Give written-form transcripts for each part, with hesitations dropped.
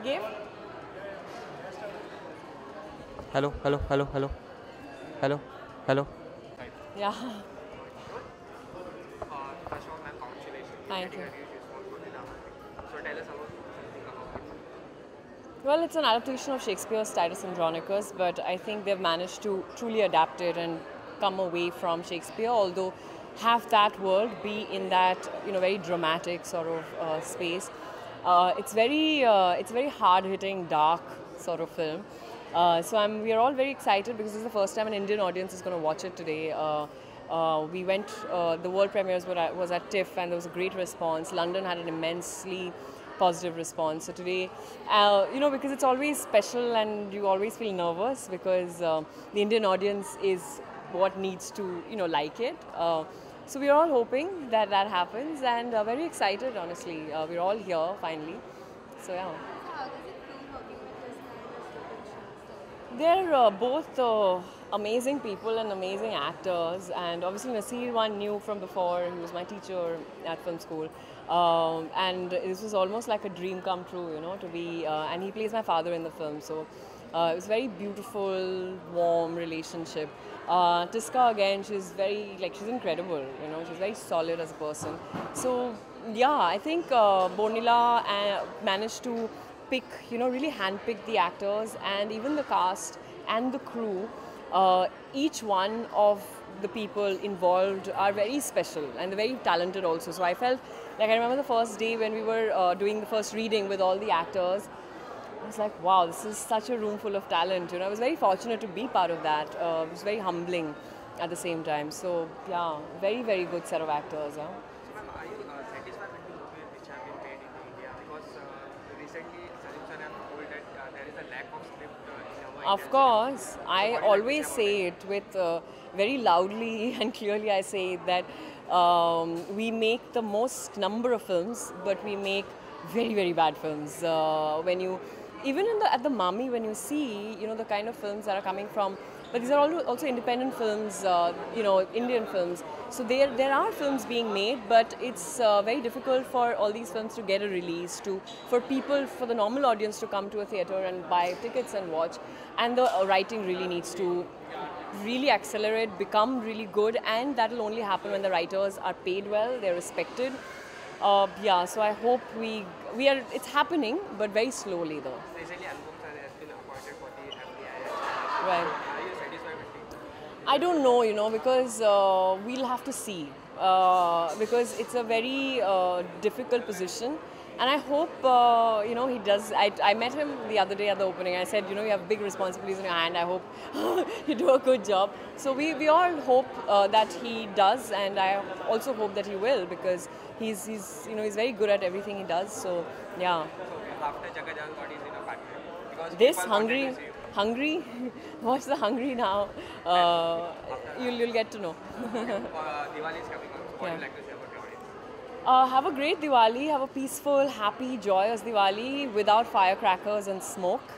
Game? Hello, hello, hello, hello, hello, hello. Yeah. First of all, ma'am, congratulations for Thank getting you. a huge response for the drama. So tell us about something about it. Well, it's an adaptation of Shakespeare's Titus Andronicus, but I think they've managed to truly adapt it and come away from Shakespeare, although have that world be in that very dramatic sort of space. It's very hard-hitting, dark sort of film. We are all very excited because this is the first time an Indian audience is going to watch it today. We went, the world premieres was at TIFF, and there was a great response. London had an immensely positive response. So today, because it's always special and you always feel nervous because the Indian audience is what needs to, like it. So we're all hoping that that happens and very excited, honestly. We're all here finally. So yeah. How does it feel working with this kind of potential They're both amazing people and amazing actors, and obviously Nasir one knew from before. He was my teacher at film school, and this was almost like a dream come true, to be. And he plays my father in the film, so it was a very beautiful, warm relationship. Tiska again, she's incredible. She's very solid as a person. So yeah, I think Bonila managed to pick, really handpick the actors and even the cast and the crew. Each one of the people involved are very special and they're very talented also. So I felt like I remember the first day when we were doing the first reading with all the actors. I was like, wow, this is such a room full of talent. I was very fortunate to be part of that. It was very humbling at the same time. So yeah, very, very good set of actors. Huh? So ma'am, are you satisfied with the movies which have been made in India? Because recently Salim Sir have told that there is a lack of script in our Of Indian course, cinema. So I what do you like to always say say about it with very loudly and clearly. I say that we make the most number of films, but we make very, very bad films. When you, even at the Mummy, when you see, the kind of films that are coming from, but these are also independent films, Indian films. So there are films being made, but it's very difficult for all these films to get a release, for people, for the normal audience to come to a theater and buy tickets and watch. And the writing really needs to really accelerate, become really good, and that will only happen when the writers are paid well, they're respected. Yeah, so I hope we are. It's happening, but very slowly though. it? Recently, Anupam Sir has been appointed for the FTII. Right. So are you satisfied with the? I don't know, because we'll have to see. Because it's a very difficult position. And I hope, he does. I met him the other day at the opening. I said, you have big responsibilities in your hand. I hope you do a good job. So we all hope that he does. And I also hope that he will because he's very good at everything he does. So, yeah. So after Jaga Jalan, what is in a pipeline? Because This people wanted to see you. hungry, watch the hungry now. You'll get to know. Diwali is coming on. So what do Yeah. you like to say about your audience? Have a great Diwali. Have a peaceful, happy, joyous Diwali without firecrackers and smoke,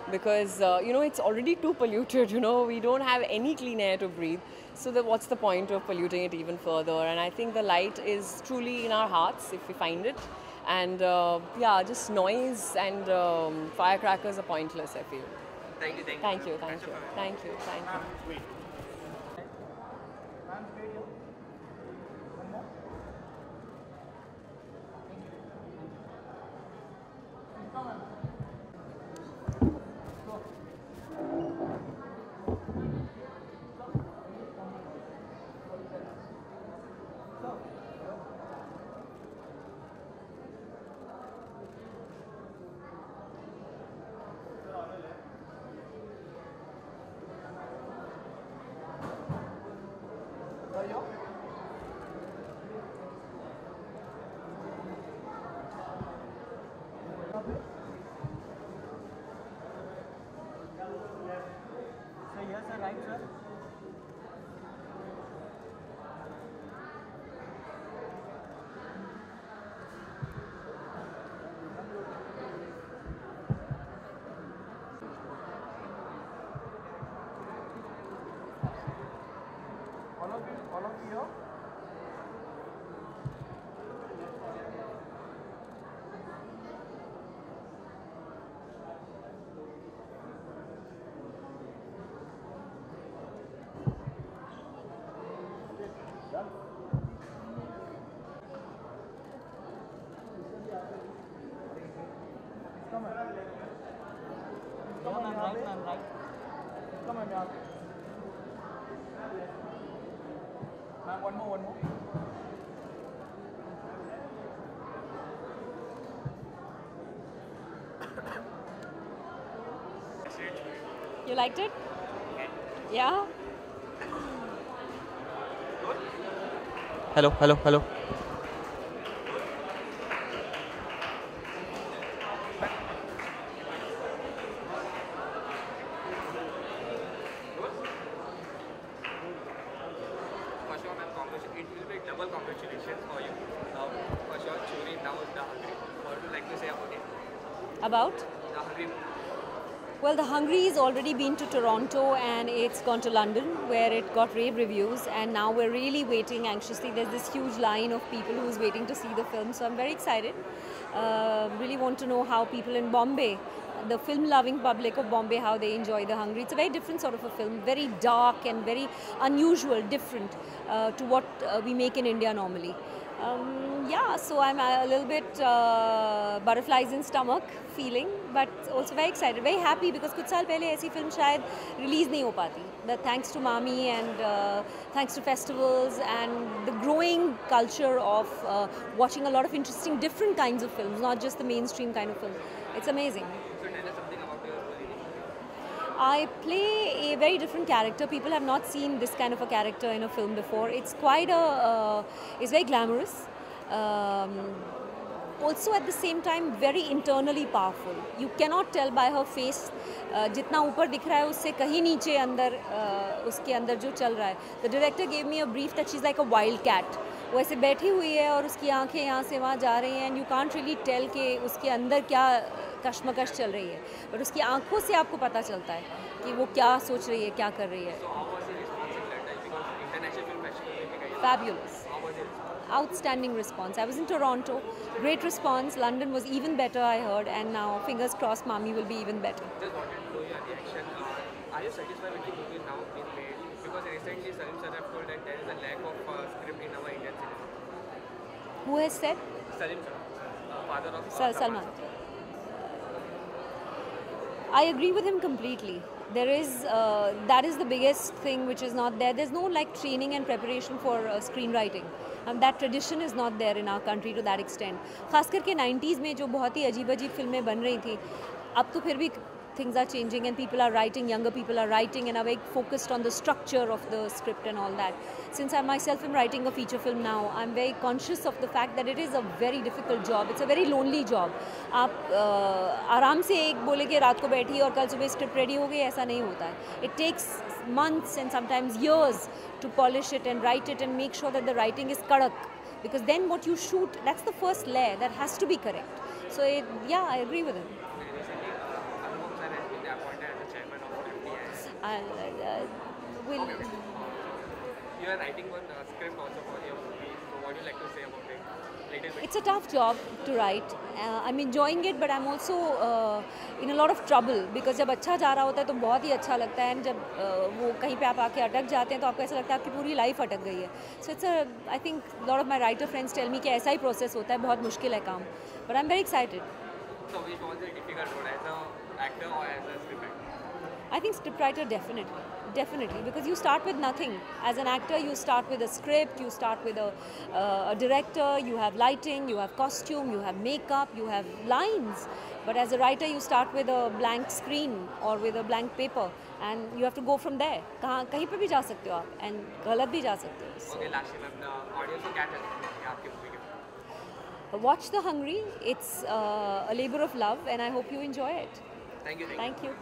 because it's already too polluted. We don't have any clean air to breathe. So what's the point of polluting it even further? And I think the light is truly in our hearts if we find it. And just noise and firecrackers are pointless, I feel. Thank you. Thank you, thank you, thank you, thank you. All of you here? You liked it? Yeah? Hello, hello, hello. For sure, ma'am, it will be double congratulations for you. For sure, Churi, now The Hungry. What would you like to say about it? About? The Hungry. Well, The Hungry has already been to Toronto and it's gone to London where it got rave reviews, and now we're really waiting anxiously. There's this huge line of people who's waiting to see the film, so I'm very excited. Really want to know how people in Bombay, the film-loving public of Bombay, how they enjoy The Hungry. It's a very different sort of a film, very dark and very unusual, different to what we make in India normally. Yeah, so I'm a little bit butterflies in stomach feeling, but also very excited, very happy because कुछ साल पहले ऐसी film शायद release नहीं हो पाती. But thanks to Mami and thanks to festivals and the growing culture of watching a lot of interesting different kinds of films, not just the mainstream kind of film. It's amazing. So tell us something about your role in it. I play a very different character. People have not seen this kind of a character in a film before. It's quite it's very glamorous. Also at the same time very internally powerful. You cannot tell by her face जितना ऊपर दिख रहा है उससे कहीं नीचे अंदर उसके अंदर जो चल रहा है. The director gave me a brief that she's like a wild cat. वो ऐसे बैठी हुई है और उसकी आंखें यहाँ से वहाँ जा रही हैं and you can't really tell कि उसके अंदर क्या कश्मकश चल रही है. But उसकी आंखों से आपको पता चलता है कि वो क्या सोच रही है, क्या कर रही है. So how was the response in London? Because International Film Festival में गई. Fabulous. How was it? Outstanding response. I was in Toronto. Great response. London was even better, I heard, and now fingers crossed Mami will be even better. Just wanted to know your reaction. Are you satisfied with the movie now being made? Because recently Salim sir have told that there is a lack of script in our Indian cinema. Who has said? Salim sir, father of Salman. I agree with him completely. There is that is the biggest thing which is not there. There's no like training and preparation for screenwriting. That tradition is not there in our country to that extent. खास करके 90s में जो बहुत ही अजीब-अजीब फिल्में बन रही थी, अब तो फिर भी things are changing and people are writing, younger people are writing and are very focused on the structure of the script and all that. Since I myself am writing a feature film now, I'm very conscious of the fact that it is a very difficult job. It's a very lonely job. आप आराम से एक बोले कि रात को बैठी और कल सुबह स्क्रिप्ट रेडी हो गई, ऐसा नहीं होता है. It takes months and sometimes years to polish it and write it and make sure that the writing is kadak. Because then what you shoot, that's the first layer that has to be correct. So yeah, I agree with him. Will You are writing one script also for your movie. So what do you like to say about it? Little bit. It's a tough job to write. I'm enjoying it, but I'm also in a lot of trouble because जब अच्छा जा रहा होता है तो बहुत ही अच्छा लगता है, and जब वो कहीं पे आप आके अटक जाते हैं तो आपको ऐसा लगता है आपकी पूरी लाइफ अटक गई है. So it's I think a lot of my writer friends tell me कि ऐसा ही process होता है, बहुत मुश्किल है काम. But I'm very excited. So which was the difficult role, as an actor or as a scriptwriter? I think scriptwriter definitely, because you start with nothing. As an actor, you start with a script, you start with a director, you have lighting, you have costume, you have makeup, you have lines. But as a writer, you start with a blank screen or with a blank paper, and you have to go from there. कहीं पे भी जा सकते हो आप, and गलत भी जा सकते हो. So. Okay, lastly, ma'am, the audience को क्या चाहिए आपके movie के? Watch The Hungry. It's a labor of love, and I hope you enjoy it. Thank you. Thank you.